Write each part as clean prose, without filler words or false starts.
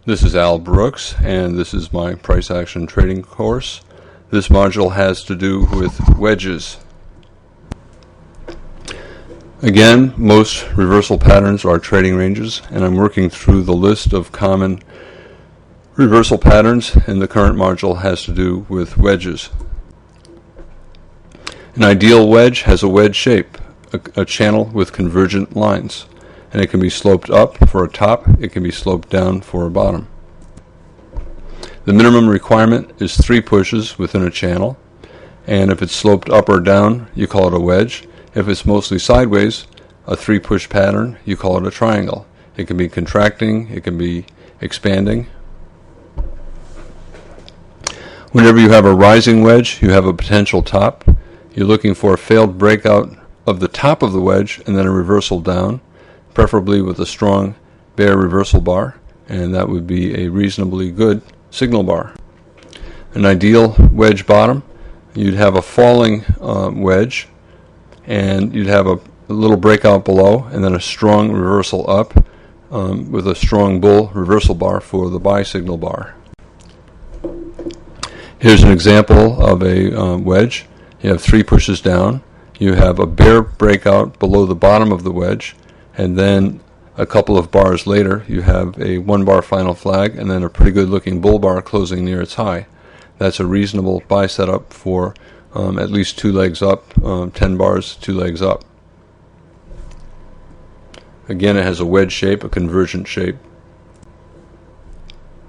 This is Al Brooks, and this is my price action trading course. This module has to do with wedges. Again, most reversal patterns are trading ranges, and I'm working through the list of common reversal patterns, and the current module has to do with wedges. An ideal wedge has a wedge shape, a channel with convergent lines, and it can be sloped up for a top, it can be sloped down for a bottom. The minimum requirement is 3 pushes within a channel, and if it's sloped up or down, you call it a wedge. If it's mostly sideways, a 3-push pattern, you call it a triangle. It can be contracting, it can be expanding. Whenever you have a rising wedge, you have a potential top. You're looking for a failed breakout of the top of the wedge and then a reversal down, preferably with a strong bear reversal bar, and that would be a reasonably good signal bar. An ideal wedge bottom, you'd have a falling wedge, and you'd have a little breakout below and then a strong reversal up with a strong bull reversal bar for the buy signal bar. Here's an example of a wedge. You have 3 pushes down, you have a bear breakout below the bottom of the wedge, and then a couple of bars later you have a 1-bar final flag and then a pretty good looking bull bar closing near its high. That's a reasonable buy setup for at least 2 legs up, 10 bars, 2 legs up. Again, it has a wedge shape, a convergent shape.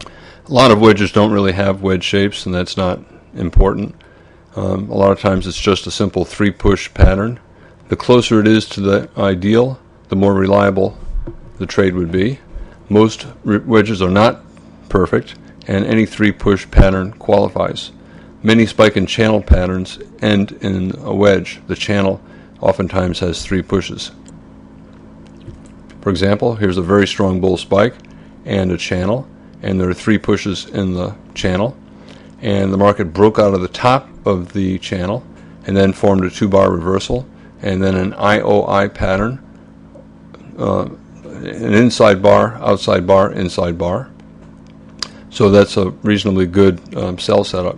A lot of wedges don't really have wedge shapes, and that's not important. A lot of times it's just a simple 3-push pattern. The closer it is to the ideal, the more reliable the trade would be. Most wedges are not perfect, and any 3-push pattern qualifies. Many spike and channel patterns end in a wedge. The channel oftentimes has 3 pushes. For example, here's a very strong bull spike and a channel, and there are 3 pushes in the channel, and the market broke out of the top of the channel and then formed a 2-bar reversal and then an IOI pattern, an inside bar, outside bar, inside bar. So that's a reasonably good sell setup.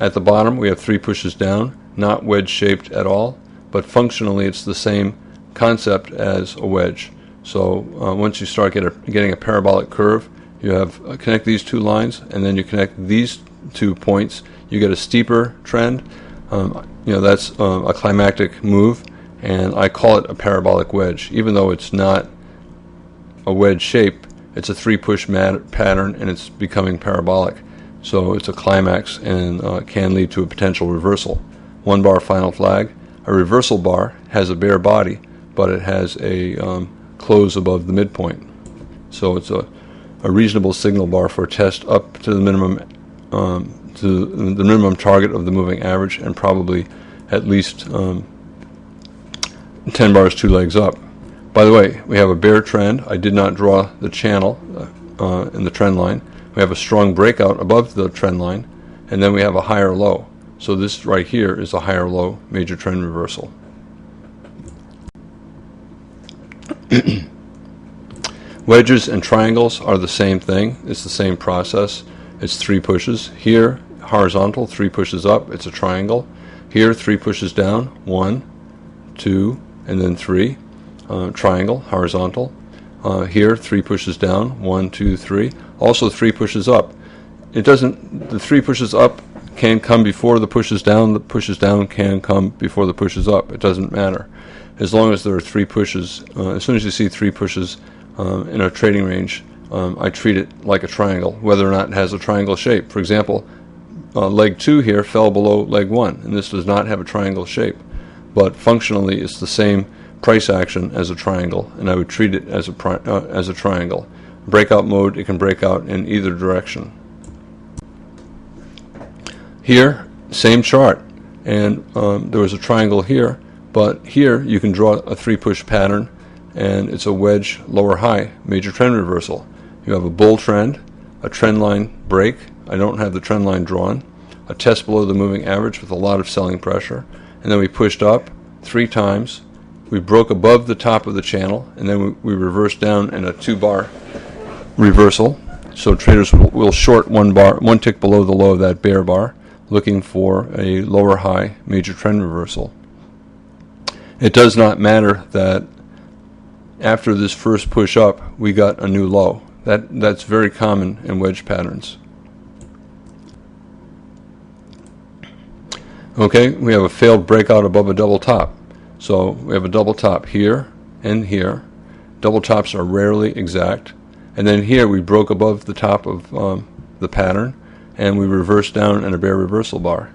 At the bottom we have 3 pushes down, not wedge shaped at all, but functionally it's the same concept as a wedge. So once you start getting a parabolic curve, you have connect these 2 lines, and then you connect these 2 points, you get a steeper trend. That's a climactic move, and I call it a parabolic wedge. Even though it's not a wedge shape, it's a 3-push pattern, and it's becoming parabolic. So it's a climax and can lead to a potential reversal. 1-bar final flag. A reversal bar has a bare body, but it has a close above the midpoint. So it's a reasonable signal bar for a test up to the minimum target of the moving average, and probably at least 10 bars 2 legs up. By the way, we have a bear trend. I did not draw the channel in the trend line. We have a strong breakout above the trend line, and then we have a higher low. So this right here is a higher low major trend reversal. Wedges and triangles are the same thing. It's the same process. It's 3 pushes. Here, horizontal, 3 pushes up, it's a triangle. Here, 3 pushes down, 1, 2, and then 3. Triangle, horizontal. Here, 3 pushes down, 1, 2, 3. Also 3 pushes up. The 3 pushes up can come before the pushes down can come before the pushes up. It doesn't matter. As long as there are 3 pushes, as soon as you see 3 pushes in a trading range, I treat it like a triangle, whether or not it has a triangle shape. For example, leg 2 here fell below leg 1, and this does not have a triangle shape, but functionally it's the same price action as a triangle, and I would treat it as a triangle. Breakout mode, it can break out in either direction. Here, same chart, and there was a triangle here, but here you can draw a 3-push pattern, and it's a wedge lower high major trend reversal. You have a bull trend, a trend line break. I don't have the trend line drawn. A test below the moving average with a lot of selling pressure, and then we pushed up 3 times. We broke above the top of the channel, and then we reversed down in a 2-bar reversal. So traders will short one tick below the low of that bear bar, looking for a lower high major trend reversal. It does not matter that after this first push up, we got a new low. That's very common in wedge patterns. Okay, we have a failed breakout above a double top. So we have a double top here and here. Double tops are rarely exact. And then here we broke above the top of the pattern, and we reversed down in a bear reversal bar.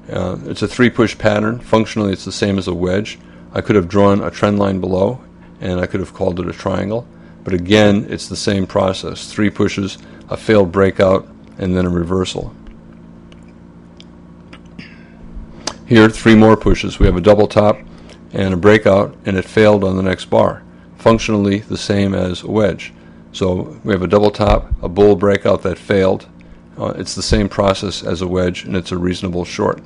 It's a three push pattern. Functionally, it's the same as a wedge. I could have drawn a trend line below, and I could have called it a triangle. But again, it's the same process. Three pushes, a failed breakout, and then a reversal. Here, three more pushes. We have a double top and a breakout, and it failed on the next bar. Functionally the same as a wedge. So we have a double top, a bull breakout that failed. It's the same process as a wedge, and it's a reasonable short.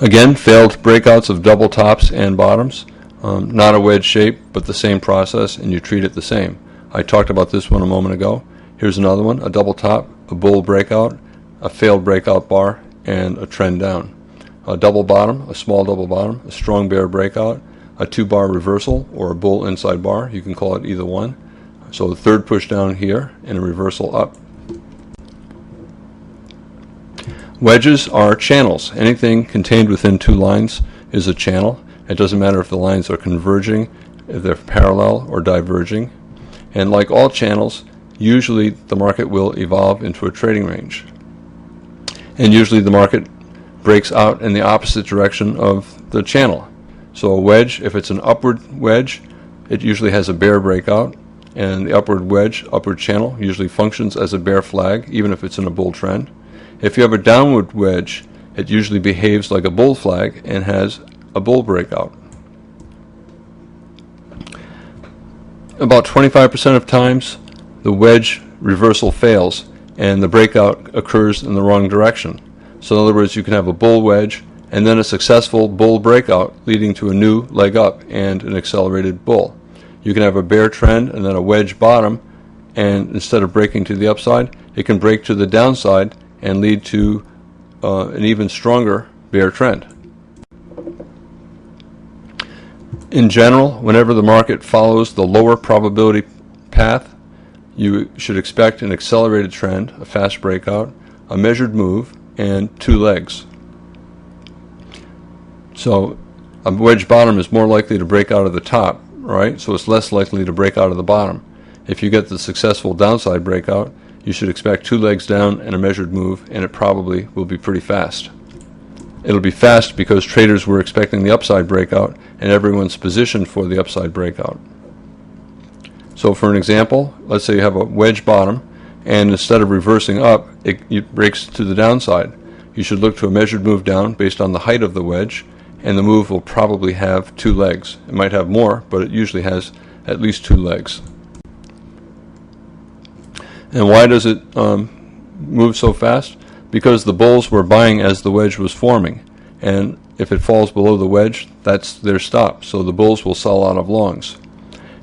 Again, failed breakouts of double tops and bottoms. Not a wedge shape, but the same process, and you treat it the same. I talked about this one a moment ago. Here's another one, a double top, a bull breakout, a failed breakout bar, and a trend down. A double bottom, a small double bottom, a strong bear breakout, a two-bar reversal, or a bull inside bar. You can call it either one. So the third push down here, and a reversal up. Wedges are channels. Anything contained within two lines is a channel. It doesn't matter if the lines are converging, if they're parallel or diverging. And like all channels, usually the market will evolve into a trading range. And usually the market breaks out in the opposite direction of the channel. So a wedge, if it's an upward wedge, it usually has a bear breakout, and the upward wedge, upward channel, usually functions as a bear flag, even if it's in a bull trend. If you have a downward wedge, it usually behaves like a bull flag and has a bull breakout. About 25% of times, the wedge reversal fails, and the breakout occurs in the wrong direction. So in other words, you can have a bull wedge and then a successful bull breakout leading to a new leg up and an accelerated bull. You can have a bear trend and then a wedge bottom, and instead of breaking to the upside, it can break to the downside and lead to an even stronger bear trend. In general, whenever the market follows the lower probability path, you should expect an accelerated trend, a fast breakout, a measured move, and two legs. So a wedge bottom is more likely to break out of the top, right? So it's less likely to break out of the bottom. If you get the successful downside breakout, you should expect two legs down and a measured move, and it probably will be pretty fast. It'll be fast because traders were expecting the upside breakout, and everyone's positioned for the upside breakout. So for an example, let's say you have a wedge bottom, and instead of reversing up, it breaks to the downside. You should look to a measured move down based on the height of the wedge, and the move will probably have two legs. It might have more, but it usually has at least two legs. And why does it move so fast? Because the bulls were buying as the wedge was forming, and if it falls below the wedge, that's their stop. So the bulls will sell out of longs.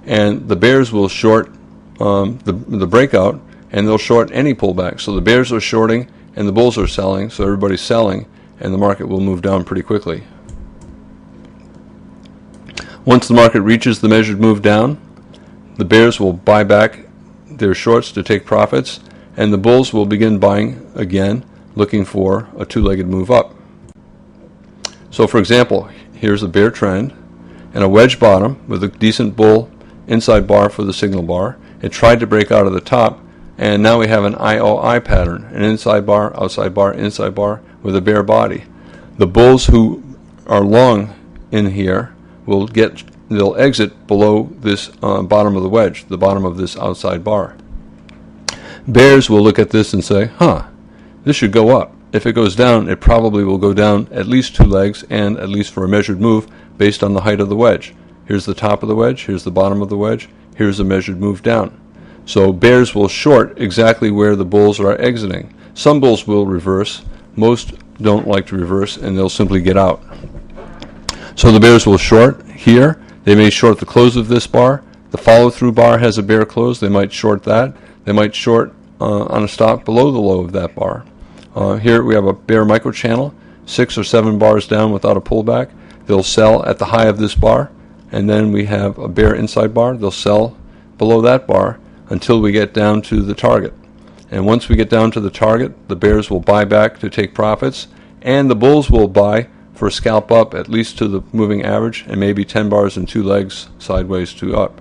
And the bears will short the breakout, and they'll short any pullback. So the bears are shorting, and the bulls are selling, so everybody's selling, and the market will move down pretty quickly. Once the market reaches the measured move down, the bears will buy back their shorts to take profits, and the bulls will begin buying again, looking for a two-legged move up. So for example, here's a bear trend and a wedge bottom with a decent bull inside bar for the signal bar. It tried to break out of the top, and now we have an IOI pattern, an inside bar, outside bar, inside bar with a bear body. The bulls who are long in here they'll exit below this bottom of the wedge, the bottom of this outside bar. Bears will look at this and say, this should go up. If it goes down, it probably will go down at least two legs, and at least for a measured move based on the height of the wedge. Here's the top of the wedge, here's the bottom of the wedge, here's a measured move down. So bears will short exactly where the bulls are exiting. Some bulls will reverse, most don't like to reverse, and they'll simply get out. So the bears will short here. They may short the close of this bar, The follow-through bar has a bear close. They might short that. They might short on a stop below the low of that bar. Here we have a bear microchannel, 6 or 7 bars down without a pullback. They'll sell at the high of this bar, and then we have a bear inside bar. They'll sell below that bar until we get down to the target. And once we get down to the target, the bears will buy back to take profits, and the bulls will buy for a scalp up at least to the moving average, and maybe 10 bars and 2 legs sideways to up.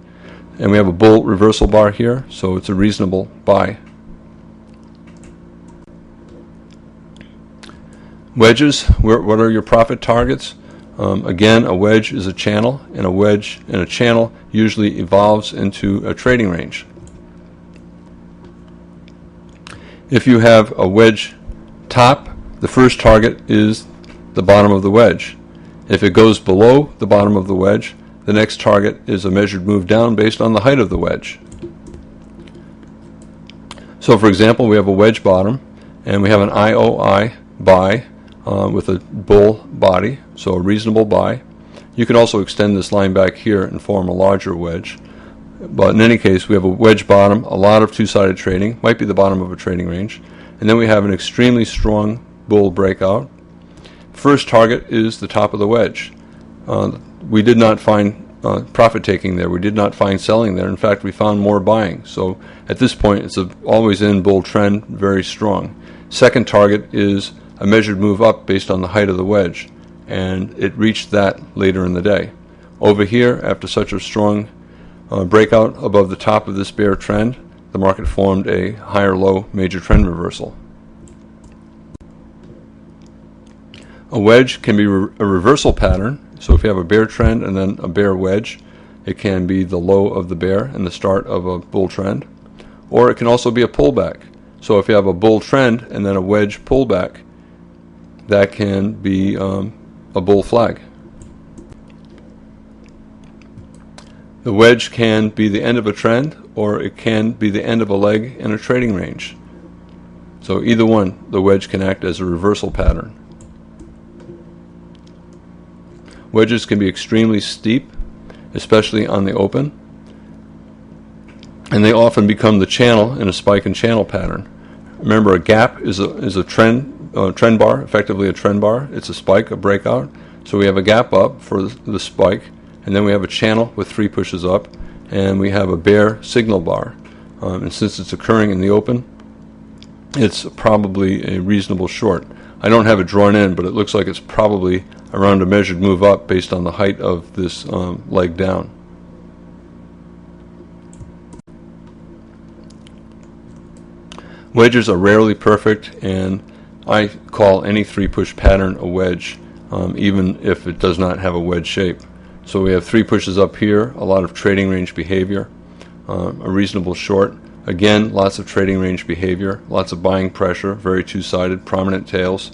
And we have a bull reversal bar here, so it's a reasonable buy. Wedges, what are your profit targets? Again, a wedge is a channel, and a wedge in a channel usually evolves into a trading range. If you have a wedge top, the first target is the bottom of the wedge. If it goes below the bottom of the wedge, the next target is a measured move down based on the height of the wedge. So for example, we have a wedge bottom, and we have an IOI buy with a bull body, so a reasonable buy. You could also extend this line back here and form a larger wedge. But in any case, we have a wedge bottom, a lot of two-sided trading, might be the bottom of a trading range, and then we have an extremely strong bull breakout. First target is the top of the wedge. We did not find profit taking there. We did not find selling there. In fact, we found more buying. So at this point, it's an always in bull trend, very strong. Second target is a measured move up based on the height of the wedge, and it reached that later in the day. Over here, after such a strong breakout above the top of this bear trend, the market formed a higher low major trend reversal. A wedge can be a reversal pattern. So if you have a bear trend and then a bear wedge, it can be the low of the bear and the start of a bull trend. Or it can also be a pullback. So if you have a bull trend and then a wedge pullback, that can be a bull flag. The wedge can be the end of a trend, or it can be the end of a leg in a trading range. So either one, the wedge can act as a reversal pattern. Wedges can be extremely steep, especially on the open, and they often become the channel in a spike and channel pattern. Remember, a gap is a trend bar, effectively a trend bar. It's a spike, a breakout. So we have a gap up for the spike, and then we have a channel with 3 pushes up, and we have a bear signal bar. And since it's occurring in the open, it's probably a reasonable short. I don't have it drawn in, but it looks like it's probably around a measured move up based on the height of this leg down. Wedges are rarely perfect, and I call any 3-push pattern a wedge, even if it does not have a wedge shape. So we have 3 pushes up here, a lot of trading range behavior, a reasonable short. Again, lots of trading range behavior, lots of buying pressure, very two-sided, prominent tails.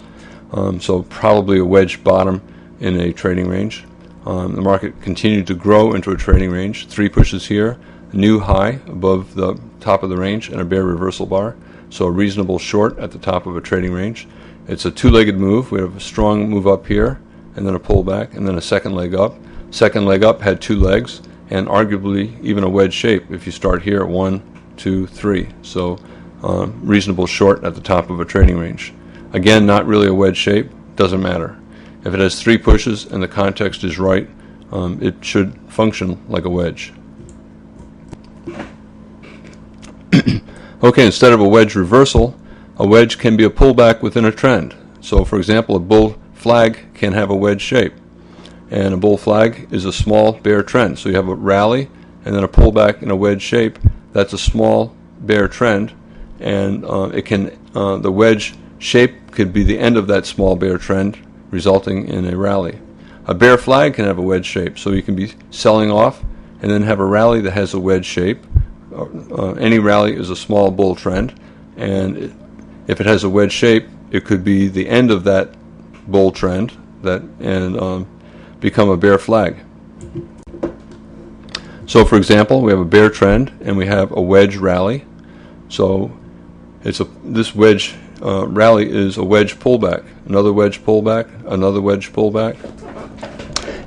So probably a wedge bottom in a trading range. The market continued to grow into a trading range. 3 pushes here, a new high above the top of the range, and a bear reversal bar. So a reasonable short at the top of a trading range. It's a 2-legged move. We have a strong move up here, and then a pullback, and then a second leg up. Second leg up had 2 legs, and arguably even a wedge shape if you start here at 1, 2, 3. So reasonable short at the top of a trading range. Again, not really a wedge shape, doesn't matter. If it has 3 pushes and the context is right, it should function like a wedge. Okay, instead of a wedge reversal, a wedge can be a pullback within a trend. So for example, a bull flag can have a wedge shape, and a bull flag is a small bear trend. So you have a rally and then a pullback in a wedge shape. That's a small bear trend, and the wedge shape could be the end of that small bear trend, resulting in a rally. A bear flag can have a wedge shape, so you can be selling off and then have a rally that has a wedge shape. Any rally is a small bull trend, and if it has a wedge shape, it could be the end of that bull trend and become a bear flag. So for example, we have a bear trend and we have a wedge rally. So this wedge rally is a wedge pullback, another wedge pullback, another wedge pullback.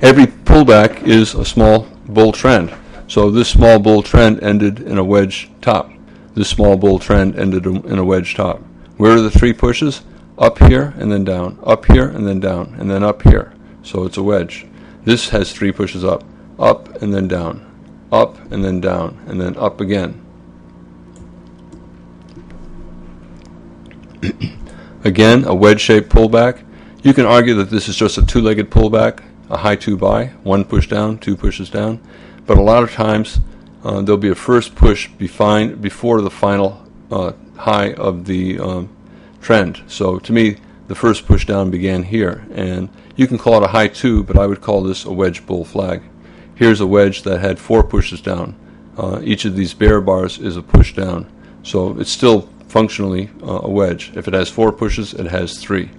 Every pullback is a small bull trend. So this small bull trend ended in a wedge top. This small bull trend ended in a wedge top. Where are the three pushes? Up here and then down, up here and then down, and then up here. So it's a wedge. This has three pushes up and then down, up and then down, and then up again. Again, a wedge-shaped pullback. You can argue that this is just a two-legged pullback, a high two buy, one push down, two pushes down. But a lot of times there'll be a first push before the final high of the trend. So to me, the first push down began here, and you can call it a high two, but I would call this a wedge bull flag. Here's a wedge that had four pushes down. Each of these bear bars is a push down, so it's still functionally a wedge. If it has four pushes, it has three.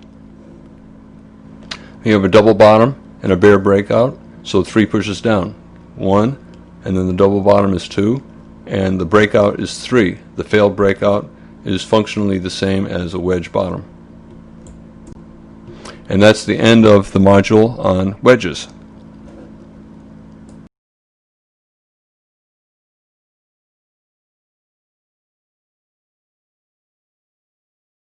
You have a double bottom and a bear breakout, so three pushes down. One, and then the double bottom is two, and the breakout is three. The failed breakout is functionally the same as a wedge bottom. And that's the end of the module on wedges.